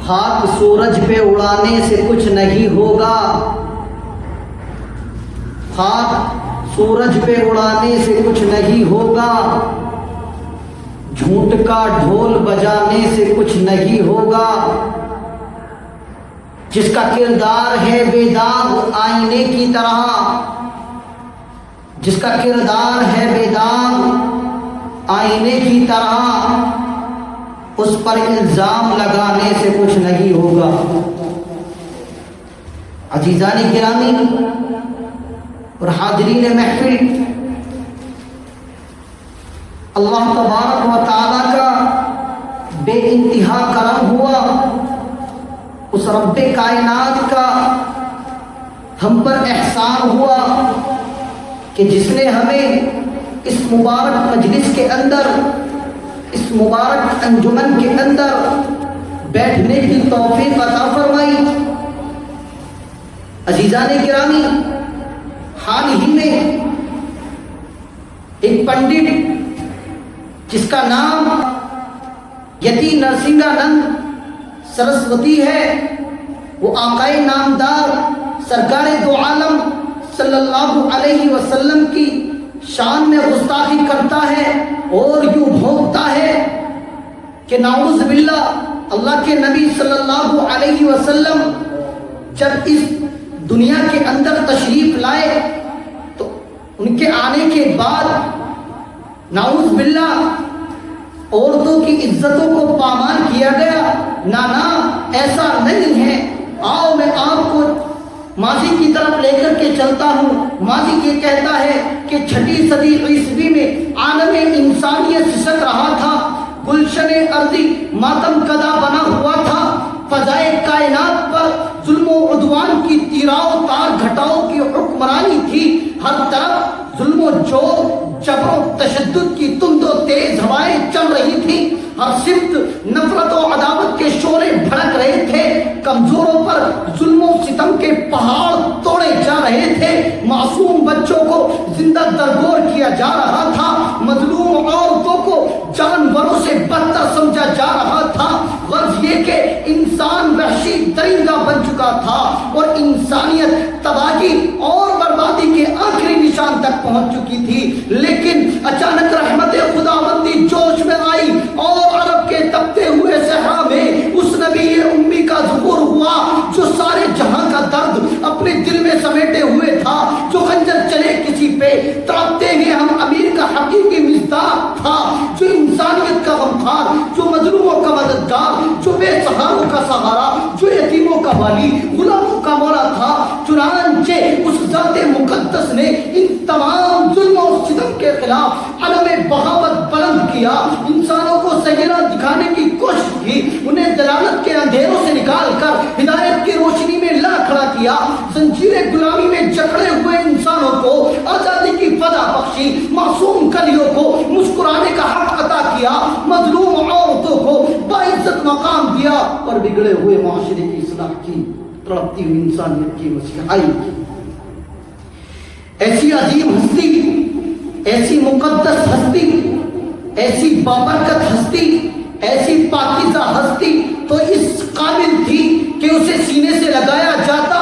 ہاتھ سورج پہ اڑانے سے کچھ نہیں ہوگا، ہاتھ سورج پہ اڑانے سے کچھ نہیں ہوگا، جھوٹ کا ڈھول بجانے سے کچھ نہیں ہوگا، جس کا کردار ہے بے داغ آئینے کی طرح، جس کا کردار ہے بے داغ آئینے کی طرح، اس پر الزام لگانے سے کچھ نہیں ہوگا۔ عزیزان گرامی اور حاضرین محفل، اللہ تبارک و تعالیٰ کا بے انتہا کرم ہوا، اس رب کائنات کا ہم پر احسان ہوا کہ جس نے ہمیں اس مبارک مجلس کے اندر، اس مبارک انجمن کے اندر بیٹھنے کی توفیق عطا فرمائی۔ عزیزان گرامی، حال ہی میں ایک پنڈت جس کا نام یتی نرسنگانند سرسوتی ہے، وہ آقائے نامدار سرکار دو عالم صلی اللہ علیہ وسلم کی شان میں گستاخی کرتا ہے اور یوں بھونکتا ہے کہ نعوذ باللہ، اللہ کے نبی صلی اللہ علیہ وسلم جب اس دنیا کے اندر تشریف لائے تو ان کے آنے کے بعد نعوذ باللہ عورتوں کی عزتوں کو پامال کیا گیا۔ نا ایسا نہیں ہے، آؤ میں آپ کو ماضی کی طرف لے کر کے چلتا ہوں۔ ماضی یہ کہتا ہے کہ 6 صدی عیسوی میں عالم انسانیت سسک رہا تھا، گلشن ارضی ماتم کدا بنا ہوا تھا، فضائے کائنات پر ظلم و عدوان کی تیراؤ تار گھٹاؤ کی حکمرانی تھی، ہر طرف ظلم و جور، جبر و تشدد کی تند و تیز ہوائیں چل رہی تھی، ہر سمت نفرت و عداوت کے شعلے بھڑک رہے تھے، کمزوروں پر ظلم و ستم کے پہاڑ توڑے جا رہے تھے، معصوم بچوں کو زندہ درگور کیا جا رہا تھا، مظلوم عورتوں کو جانوروں سے بدتر سمجھا جا رہا تھا۔ غرض یہ کہ انسان وحشی درندہ بن چکا تھا اور انسانیت تباہی اور بربادی کے آخری نشان تک پہنچ چکی تھی۔ لیکن اچانک رحمت خداوندی جوش میں آئی اور عرب کے تپتے ہوئے صحرا میں اس نبی امی کا ظہور ہوا جو سارے جہاں کا درد اپنے دل میں سمیٹے ہوئے تھا، جو خنجر چلے کسی پہ تڑپتے ہیں ہم امیر کا حقیقی مصداق تھا، جو انسانیت کا غمخوار، جو مظلوموں کا مددگار، جو بے سہاروں کا سہارا، جو یتیموں کا والی، غلاموں کا مولا تھا۔ چنانچہ اس ذات مقدس نے ان تمام ظلم و ستم کے خلاف علم بغاوت بلند کیا، انسانوں کو سہرا دکھانے کی کوشش کی، انہیں دلالت کے اندھیروں سے نکال کر ہدایت کی روشنی میں لا کھڑا کیا، زنجیر غلامی میں جکڑے ہوئے انسانوں کو آزادی کی فضا بخشی، معصوم کلیوں کو مسکرانے کا حق عطا کیا، مظلوم عورتوں کو باعزت مقام دیا اور بگڑے ہوئے معاشرے کی اصلاح کی، تڑپتی ہوئی انسانیت کی مسیحائی کی۔ ایسی عظیم ہستی، ایسی مقدس ہستی، ایسی بابرکت ہستی، ایسی پاکیزہ ہستی تو اس قابل تھی کہ اسے سینے سے لگایا جاتا،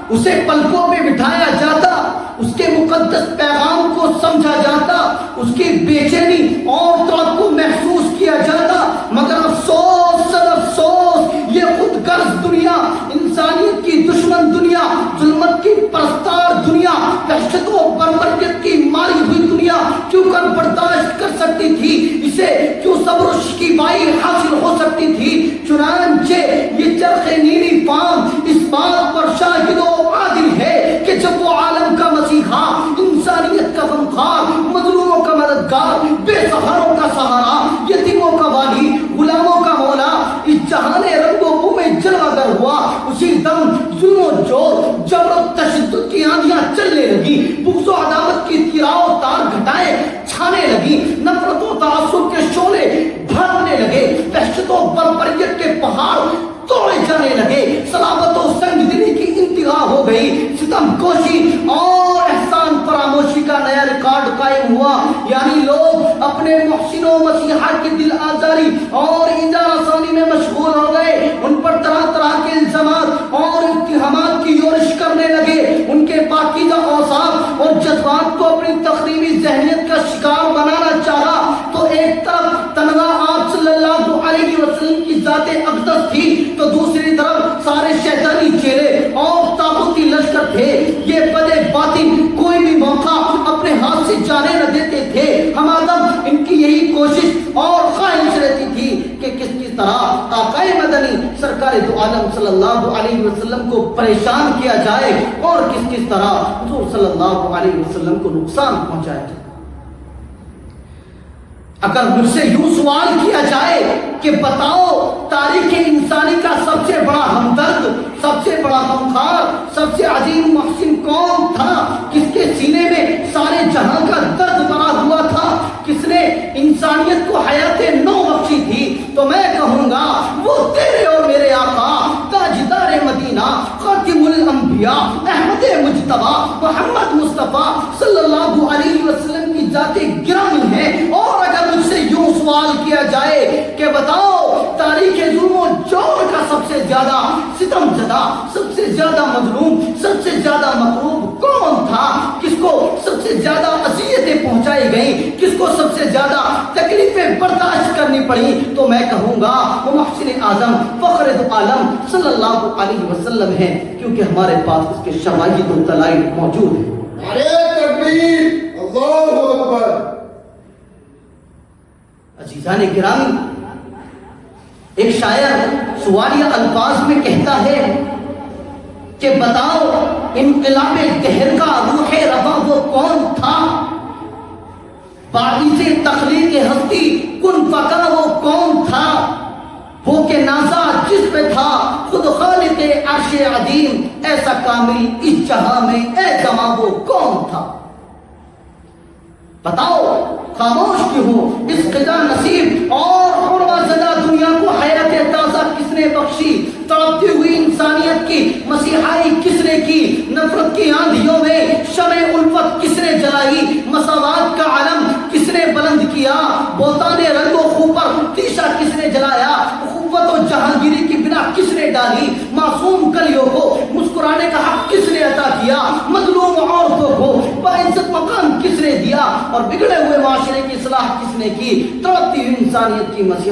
اسے پلکوں میں بٹھایا جاتا، اس کے مقدس پیغام کو سمجھا جاتا، اس کی بے چینی اور تڑپ کو محسوس کیا جاتا، مگر افسوس سر افسوس، یہ خود غرض دنیا، انسانیت کی دشمن دنیا، ظلمت کی پرستار دنیا، وحشت و بربریت کی ماری ہوئی دنیا کیوں کر برداشت کر سکتی تھی؟ اسے کیوں صبر و شکیبائی حاصل ہو سکتی تھی؟ چنانچہ یہ چرخ نیلی فام اس بات پر شاہد و عادل ہے کہ جب وہ عالم کا مسیحا، انسانیت کا غمخوار، مظلوموں کا مددگار، بے سہاروں کا سہارا، یتیموں کا والی، غلاموں کا مولا اس جہان رنگ و بو میں جلوہ گر ہوا، اسی دم ظلم و جور، جبر و تشدد کی آندیاں چلنے لگی، بغض و عداوت کی تیراؤ تار گھٹائیں چھانے لگی، نفرت و تعصب کے شعلے بھڑکنے لگے، وحشت و بربریت کے پہاڑ توڑے جانے لگے، صلابت و سنگ دلی کی انتہا ہو گئی، ستم کوشی اور احسان فراموشی کا نیا ریکارڈ قائم ہوا، یعنی لوگ اپنے محسن و مسیحا کی دل آزاری اور ایذا رسانی میں مشغول ہو گئے، ان پر علیہ وسلم کی ذات اقدس تھی تو دوسری طرف سارے شیطانی چہرے اور طاغوتی لشکر تھے. یہ بد باطن کوئی بھی موقع اپنے ہاتھ سے جانے نہ دیتے تھے. ہمادم ان کی یہی کوشش اور خواہش رہتی تھی کہ کس طرح آقا مدنی سرکار دو عالم صلی اللہ علیہ وسلم کو پریشان کیا جائے اور کس طرح حضور صلی اللہ علیہ وسلم کو نقصان پہنچایا جائے. اگر مجھ سے یوں سوال کیا جائے کہ بتاؤ تاریخ انسانی کا سب سے بڑا ہمدرد، سب سے بڑا غمخوار، سب سے عظیم محسن کون تھا؟ کس کے سینے میں سارے جہاں کا درد بھرا ہوا تھا؟ کس نے انسانیت کو حیات نو بخشی تھی؟ تو میں کہوں گا وہ تیرے اور میرے آقا تاجدار مدینہ خاتم الانبیاء احمد مجتبی محمد مصطفیٰ صلی اللہ علیہ وسلم کی ذات گرامی ہے. اور اگر مجھ سے یوں سوال کیا جائے کہ بتاؤ تاریخ ظلم و جور کا سب سے زیادہ ستم زدہ، سب سے زیادہ مظلوم، سب سے زیادہ مغلوب کون تھا؟ کس کو سب سے زیادہ اذیتیں پہنچائی گئیں؟ کس کو سب سے زیادہ تکلیفیں برداشت کرنی پڑی؟ تو میں کہوں گا وہ محسن اعظم فخر دو عالم صلی اللہ علیہ وسلم ہے، کیونکہ ہمارے پاس اس کے شواہد و دلائل موجود ہیں. نعرہ تکبیر، اللہ اکبر. عزیزان گرامی، ایک شاعر سوالیہ الفاظ میں کہتا ہے کہ بتاؤ انقلاب دہر کا روح رواں وہ کون تھا؟ باعث تخلیق ہستی کن فکا وہ کون تھا؟ وہ کہ نازا جس پہ تھا خود خالق عرش عظیم، ایسا کامل اس جہاں میں اے جماں وہ کون تھا؟ بتاؤ خاموش کیوں ہو اس خدا نصیب اور حرمہ زدہ دنیا کو حیات تازہ کس نے بخشی؟ تڑپتی ہوئی انسانیت کی مسیحائی کس نے کی؟ نفرت کی آندھیوں میں شمع الفت کس نے جلائی؟ مساوات کا علم کس نے بلند کیا؟ بوتان رنگ و خو پر تیشہ کس نے جلایا؟ قوت و جہانگیری کی بنا کس نے ڈالی؟ معصوم کلیوں کو مسکرانے کا حق کس نے عطا کیا؟ مظلوم عورتوں کو باعزت مقام کس نے دیا؟ اور بگڑے ہوئے معاشرے کی اصلاح کس نے کی؟ تڑپتی ہوئی انسانیت کی مسیح